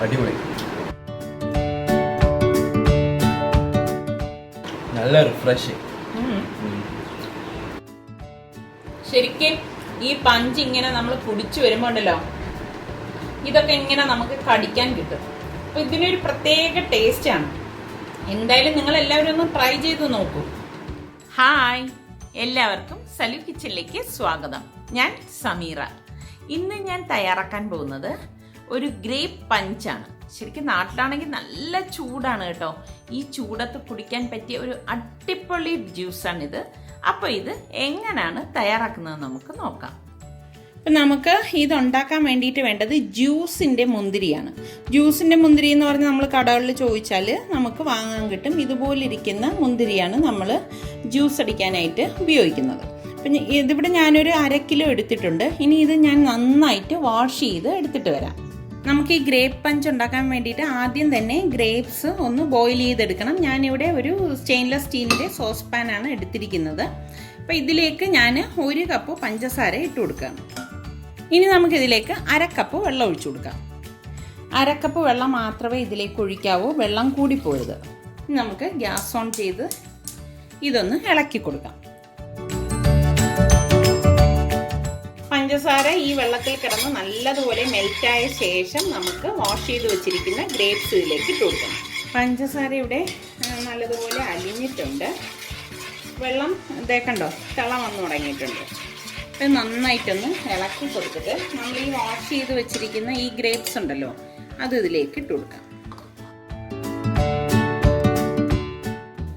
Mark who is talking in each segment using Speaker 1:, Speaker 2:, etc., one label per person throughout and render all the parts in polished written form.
Speaker 1: അടിപൊളി. നല്ല റിഫ്രഷിങ്.
Speaker 2: ശരിക്കും ഈ പഞ്ച് ഇങ്ങനെ നമ്മൾ കുടിച്ചു വരുമ്പോൾ ഉണ്ടല്ലോ, ഇതൊക്കെ ഇങ്ങനെ നമുക്ക് കടിക്കാൻ കിട്ടും. അപ്പോൾ ഇതിനൊരു പ്രത്യേക ടേസ്റ്റാണ്. എന്തായാലും നിങ്ങൾ എല്ലാവരും ഒന്ന് ട്രൈ ചെയ്ത് നോക്കൂ. ഹായ്, എല്ലാവർക്കും സലു കിച്ചണിലേക്ക് സ്വാഗതം. ഞാൻ സമീറ. ഇന്ന് ഞാൻ തയ്യാറാക്കാൻ പോകുന്നത് ഒരു ഗ്രേപ്പ് പഞ്ചാണ്. ശരിക്കും നാട്ടിലാണെങ്കിൽ നല്ല ചൂടാണ് കേട്ടോ. ഈ ചൂടത്ത് കുടിക്കാൻ പറ്റിയ ഒരു അടിപൊളി ജ്യൂസാണിത്. അപ്പോൾ ഇത് എങ്ങനെയാണ് തയ്യാറാക്കുന്നത് നമുക്ക് നോക്കാം. അപ്പം നമുക്ക് ഇതുണ്ടാക്കാൻ വേണ്ടിയിട്ട് വേണ്ടത് ജ്യൂസിൻ്റെ മുന്തിരിയാണ്. ജ്യൂസിൻ്റെ മുന്തിരി എന്ന് പറഞ്ഞാൽ നമ്മൾ കടകളിൽ ചോദിച്ചാൽ നമുക്ക് വാങ്ങാൻ കിട്ടും. ഇതുപോലിരിക്കുന്ന മുന്തിരിയാണ് നമ്മൾ ജ്യൂസ് അടിക്കാനായിട്ട് ഉപയോഗിക്കുന്നത്. അപ്പം ഇതിവിടെ ഞാനൊരു 1/2 കിലോ എടുത്തിട്ടുണ്ട്. ഇനി ഇത് ഞാൻ നന്നായിട്ട് വാഷ് ചെയ്ത് എടുത്തിട്ട് വരാം. നമുക്ക് ഈ ഗ്രേപ്പ് പഞ്ച് ഉണ്ടാക്കാൻ വേണ്ടിയിട്ട് ആദ്യം തന്നെ ഗ്രേപ്സ് ഒന്ന് ബോയിൽ ചെയ്തെടുക്കണം. ഞാനിവിടെ ഒരു സ്റ്റെയിൻലെസ് സ്റ്റീലിൻ്റെ സോസ് പാനാണ് എടുത്തിരിക്കുന്നത്. അപ്പോൾ ഇതിലേക്ക് ഞാൻ 1 കപ്പ് പഞ്ചസാര ഇട്ട് കൊടുക്കുകയാണ്. ഇനി നമുക്കിതിലേക്ക് 1/2 കപ്പ് വെള്ളം ഒഴിച്ചു കൊടുക്കാം. 1/2 കപ്പ് വെള്ളം മാത്രമേ ഇതിലേക്ക് ഒഴിക്കാവൂ, വെള്ളം കൂടിപ്പോരുത്. ഇനി നമുക്ക് ഗ്യാസ് ഓൺ ചെയ്ത് ഇതൊന്ന് ഇളക്കി കൊടുക്കാം. പഞ്ചസാര ഈ വെള്ളത്തിൽ കിടന്ന് നല്ലതുപോലെ മെൽറ്റായ ശേഷം നമുക്ക് വാഷ് ചെയ്ത് വെച്ചിരിക്കുന്ന ഗ്രേപ്സ് ഇതിലേക്ക് ഇട്ട് കൊടുക്കണം. പഞ്ചസാര ഇവിടെ നല്ലതുപോലെ അലിഞ്ഞിട്ടുണ്ട്. വെള്ളം കണ്ടോ തിള വന്നു തുടങ്ങിയിട്ടുണ്ട്. ഇത് നന്നായിട്ടൊന്ന് ഇളക്കി കൊടുത്തിട്ട് നമ്മൾ ഈ വാഷ് ചെയ്ത് വെച്ചിരിക്കുന്ന ഈ ഗ്രേപ്സ് ഉണ്ടല്ലോ, അത് ഇതിലേക്ക് ഇട്ട് കൊടുക്കാം.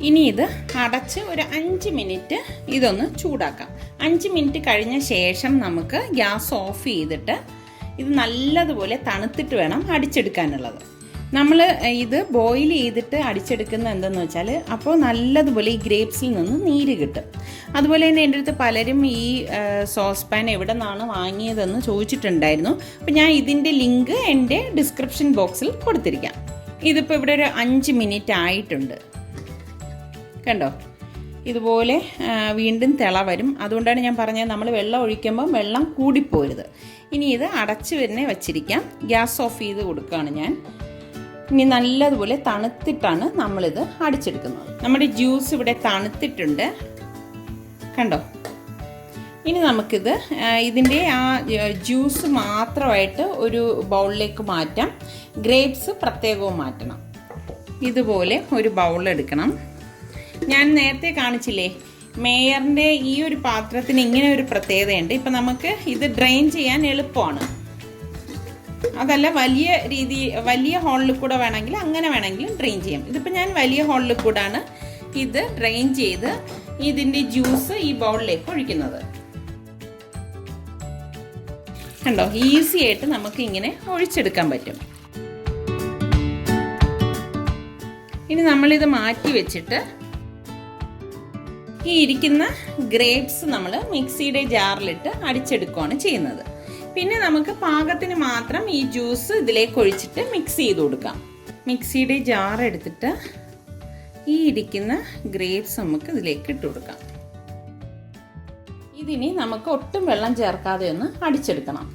Speaker 2: ഇനി ഇത് അടച്ച് ഒരു 5 മിനിറ്റ് ഇതൊന്ന് ചൂടാക്കാം. 5 മിനിറ്റ് കഴിഞ്ഞ ശേഷം നമുക്ക് ഗ്യാസ് ഓഫ് ചെയ്തിട്ട് ഇത് നല്ലതുപോലെ തണുത്തിട്ട് വേണം അടിച്ചെടുക്കാനുള്ളത്. നമ്മൾ ഇത് ബോയിൽ ചെയ്തിട്ട് അടിച്ചെടുക്കുന്നത് എന്തെന്ന് വെച്ചാൽ അപ്പോൾ നല്ലതുപോലെ ഈ ഗ്രേപ്സിൽ നിന്ന് നീര് കിട്ടും. അതുപോലെ തന്നെ എൻ്റെ അടുത്ത് പലരും ഈ സോസ് പാൻ എവിടെ നിന്നാണ് വാങ്ങിയതെന്ന് ചോദിച്ചിട്ടുണ്ടായിരുന്നു. അപ്പോൾ ഞാൻ ഇതിൻ്റെ ലിങ്ക് എൻ്റെ ഡിസ്ക്രിപ്ഷൻ ബോക്സിൽ കൊടുത്തിരിക്കാം. ഇതിപ്പോൾ ഇവിടെ ഒരു 5 മിനിറ്റ് ആയിട്ടുണ്ട്. കണ്ടോ, ഇതുപോലെ വീണ്ടും തിള വരും. അതുകൊണ്ടാണ് ഞാൻ പറഞ്ഞത് നമ്മൾ വെള്ളം ഒഴിക്കുമ്പോൾ വെള്ളം കൂടിപ്പോരുത്. ഇനി ഇത് അടച്ച് തന്നെ വച്ചിരിക്കാം. ഗ്യാസ് ഓഫ് ചെയ്ത് കൊടുക്കുകയാണ് ഞാൻ. ഇനി നല്ലതുപോലെ തണുത്തിട്ടാണ് നമ്മളിത് അടിച്ചെടുക്കുന്നത്. നമ്മുടെ ജ്യൂസ് ഇവിടെ തണുത്തിട്ടുണ്ട് കണ്ടോ. ഇനി നമുക്കിത് ഇതിൻ്റെ ആ ജ്യൂസ് മാത്രമായിട്ട് ഒരു ബൗളിലേക്ക് മാറ്റാം. ഗ്രേപ്സ് പ്രത്യേകവും മാറ്റണം. ഇതുപോലെ ഒരു ബൗൾ എടുക്കണം. ഞാൻ നേരത്തെ കാണിച്ചില്ലേ, മേയറിൻ്റെ ഈ ഒരു പാത്രത്തിന് ഇങ്ങനെ ഒരു പ്രത്യേകതയുണ്ട്. ഇപ്പം നമുക്ക് ഇത് ഡ്രെയിൻ ചെയ്യാൻ എളുപ്പമാണ്. അതല്ല വലിയ ഹോളിൽ കൂടെ വേണമെങ്കിൽ അങ്ങനെ വേണമെങ്കിലും ഡ്രെയിൻ ചെയ്യാം. ഇതിപ്പോൾ ഞാൻ വലിയ ഹോളിൽ കൂടാണ് ഇത് ഡ്രെയിൻ ചെയ്ത് ഇതിൻ്റെ ജ്യൂസ് ഈ ബൗളിലേക്ക് ഒഴിക്കുന്നത്. കണ്ടോ, ഈസി ആയിട്ട് നമുക്ക് ഇങ്ങനെ ഒഴിച്ചെടുക്കാൻ പറ്റും. ഇനി നമ്മളിത് മാറ്റി വെച്ചിട്ട് ഈ ഇരിക്കുന്ന ഗ്രേപ്സ് നമ്മൾ മിക്സിയുടെ ജാറിലിട്ട് അടിച്ചെടുക്കുകയാണ് ചെയ്യുന്നത്. പിന്നെ നമുക്ക് പാകത്തിന് മാത്രം ഈ ജ്യൂസ് ഇതിലേക്ക് ഒഴിച്ചിട്ട് മിക്സ് ചെയ്ത് കൊടുക്കാം. മിക്സിയുടെ ജാർ എടുത്തിട്ട് ഈ ഇരിക്കുന്ന ഗ്രേപ്സ് നമുക്ക് ഇതിലേക്ക് ഇട്ട് കൊടുക്കാം. ഇതിനി നമുക്ക് ഒട്ടും വെള്ളം ചേർക്കാതെ ഒന്ന് അടിച്ചെടുക്കണം.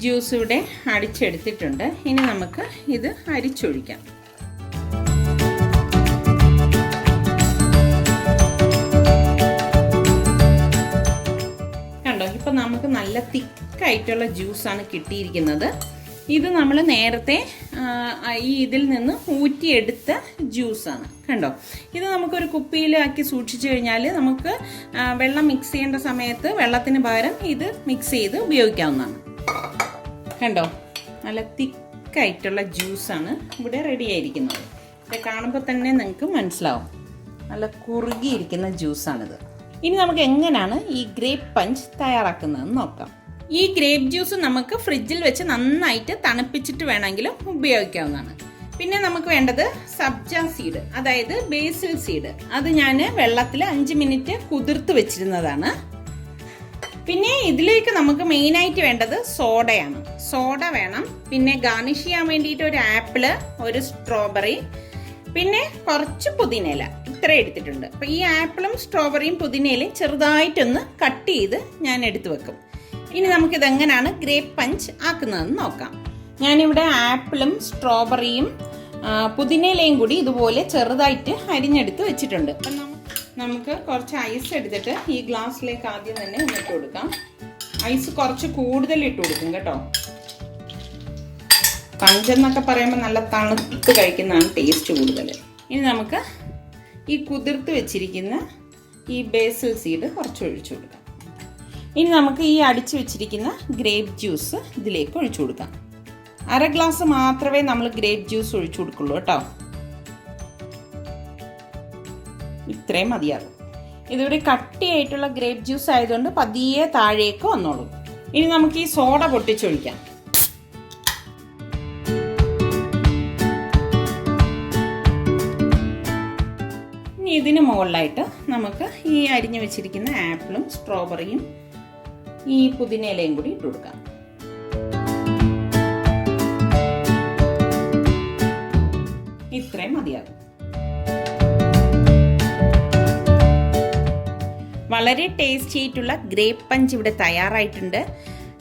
Speaker 2: ജ്യൂസ് ഇവിടെ അടിച്ചെടുത്തിട്ടുണ്ട്. ഇനി നമുക്ക് ഇത് അരിച്ചൊഴിക്കാം. ഇപ്പം നമുക്ക് നല്ല തിക്കായിട്ടുള്ള ജ്യൂസാണ് കിട്ടിയിരിക്കുന്നത്. ഇത് നമ്മൾ നേരത്തെ ഇതിൽ നിന്ന് ഊറ്റിയെടുത്ത ജ്യൂസാണ്. കണ്ടോ, ഇത് നമുക്കൊരു കുപ്പിയിലാക്കി സൂക്ഷിച്ചു കഴിഞ്ഞാൽ നമുക്ക് വെള്ളം മിക്സ് ചെയ്യേണ്ട സമയത്ത് വെള്ളത്തിന് പകരം ഇത് മിക്സ് ചെയ്ത് ഉപയോഗിക്കാവുന്നതാണ്. കണ്ടോ, നല്ല തിക്കായിട്ടുള്ള ജ്യൂസാണ് ഇവിടെ റെഡി ആയിരിക്കുന്നത്. ഇത് കാണുമ്പോൾ തന്നെ നിങ്ങൾക്ക് മനസ്സിലാവും, നല്ല കുറുകിയിരിക്കുന്ന ജ്യൂസാണിത്. ഇനി നമുക്ക് എങ്ങനെയാണ് ഈ ഗ്രേപ്പ് പഞ്ച് തയ്യാറാക്കുന്നതെന്ന് നോക്കാം. ഈ ഗ്രേപ്പ് ജ്യൂസ് നമുക്ക് ഫ്രിഡ്ജിൽ വെച്ച് നന്നായിട്ട് തണുപ്പിച്ചിട്ട് വേണമെങ്കിലും ഉപയോഗിക്കാവുന്നതാണ്. പിന്നെ നമുക്ക് വേണ്ടത് സബ്ജ സീഡ്, അതായത് ബേസിൽ സീഡ്. അത് ഞാൻ വെള്ളത്തിൽ 5 മിനിറ്റ് കുതിർത്ത് വെച്ചിരുന്നതാണ്. പിന്നെ ഇതിലേക്ക് നമുക്ക് മെയിനായിട്ട് വേണ്ടത് സോഡയാണ്. സോഡ വേണം. പിന്നെ ഗാർണിഷ് ചെയ്യാൻ വേണ്ടിയിട്ട് ഒരു ആപ്പിള്, ഒരു സ്ട്രോബെറി, പിന്നെ കുറച്ച് പുതിനയില, ഇത്ര എടുത്തിട്ടുണ്ട്. അപ്പോൾ ഈ ആപ്പിളും സ്ട്രോബെറിയും പുതിനയിലയും ചെറുതായിട്ടൊന്ന് കട്ട് ചെയ്ത് ഞാൻ എടുത്തു വെക്കും. ഇനി നമുക്കിതെങ്ങനെയാണ് ഗ്രേപ്പ് പഞ്ച് ആക്കുന്നതെന്ന് നോക്കാം. ഞാനിവിടെ ആപ്പിളും സ്ട്രോബെറിയും പുതിനയിലയും കൂടി ഇതുപോലെ ചെറുതായിട്ട് അരിഞ്ഞെടുത്ത് വെച്ചിട്ടുണ്ട്. അപ്പം നമുക്ക് കുറച്ച് ഐസ് എടുത്തിട്ട് ഈ ഗ്ലാസ്സിലേക്ക് ആദ്യം തന്നെ ഇട്ട് കൊടുക്കാം. ഐസ് കുറച്ച് കൂടുതൽ ഇട്ട് കൊടുക്കും കേട്ടോ. പഞ്ചെന്നൊക്കെ പറയുമ്പോൾ നല്ല തണുത്ത് കഴിക്കുന്നതാണ് ടേസ്റ്റ് കൂടുതൽ. ഇനി നമുക്ക് ഈ കുതിർത്ത് വെച്ചിരിക്കുന്ന ഈ ബേസിൽ സീഡ് കുറച്ച് ഒഴിച്ചു കൊടുക്കാം. ഇനി നമുക്ക് ഈ അടിച്ചു വെച്ചിരിക്കുന്ന ഗ്രേപ്പ് ജ്യൂസ് ഇതിലേക്ക് ഒഴിച്ചു കൊടുക്കാം. 1/2 ഗ്ലാസ് മാത്രമേ നമ്മൾ ഗ്രേപ്പ് ജ്യൂസ് ഒഴിച്ചു കൊടുക്കുള്ളൂ കേട്ടോ. ഇത്രയും മതിയാകും. ഇതൊരു കട്ടിയായിട്ടുള്ള ഗ്രേപ്പ് ജ്യൂസ് ആയതുകൊണ്ട് പതിയെ താഴേക്ക് വന്നോളൂ. ഇനി നമുക്ക് ഈ സോഡ പൊട്ടിച്ചൊഴിക്കാം. ഇനി ഇതിന് മുകളിലായിട്ട് നമുക്ക് ഈ അരിഞ്ഞു വെച്ചിരിക്കുന്ന ആപ്പിളും സ്ട്രോബെറിയും ഈ പുതിനയിലയും കൂടി ഇട്ട് കൊടുക്കാം. ഇത്രയും മതിയാകും. വളരെ ടേസ്റ്റി ആയിട്ടുള്ള ഗ്രേപ്പ് പഞ്ച് ഇവിടെ തയ്യാറായിട്ടുണ്ട്.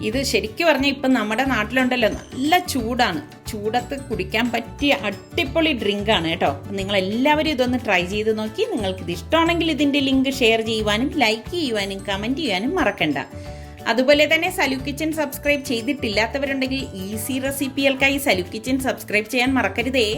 Speaker 2: ഇത് ശരിക്കും പറഞ്ഞാൽ ഇപ്പം നമ്മുടെ നാട്ടിലുണ്ടല്ലോ, നല്ല ചൂടാണ്. ചൂടത്ത് കുടിക്കാൻ പറ്റിയ അടിപൊളി ഡ്രിങ്കാണ് കേട്ടോ. നിങ്ങളെല്ലാവരും ഇതൊന്ന് ട്രൈ ചെയ്ത് നോക്കി. നിങ്ങൾക്കിത് ഇഷ്ടമാണെങ്കിൽ ഇതിൻ്റെ ലിങ്ക് ഷെയർ ചെയ്യുവാനും ലൈക്ക് ചെയ്യുവാനും കമൻറ്റ് ചെയ്യാനും മറക്കണ്ട. അതുപോലെ തന്നെ സലു കിച്ചൻ സബ്സ്ക്രൈബ് ചെയ്തിട്ടില്ലാത്തവരുണ്ടെങ്കിൽ ഈസി റെസിപ്പികൾക്കായി സലു കിച്ചൻ സബ്സ്ക്രൈബ് ചെയ്യാൻ മറക്കരുതേ.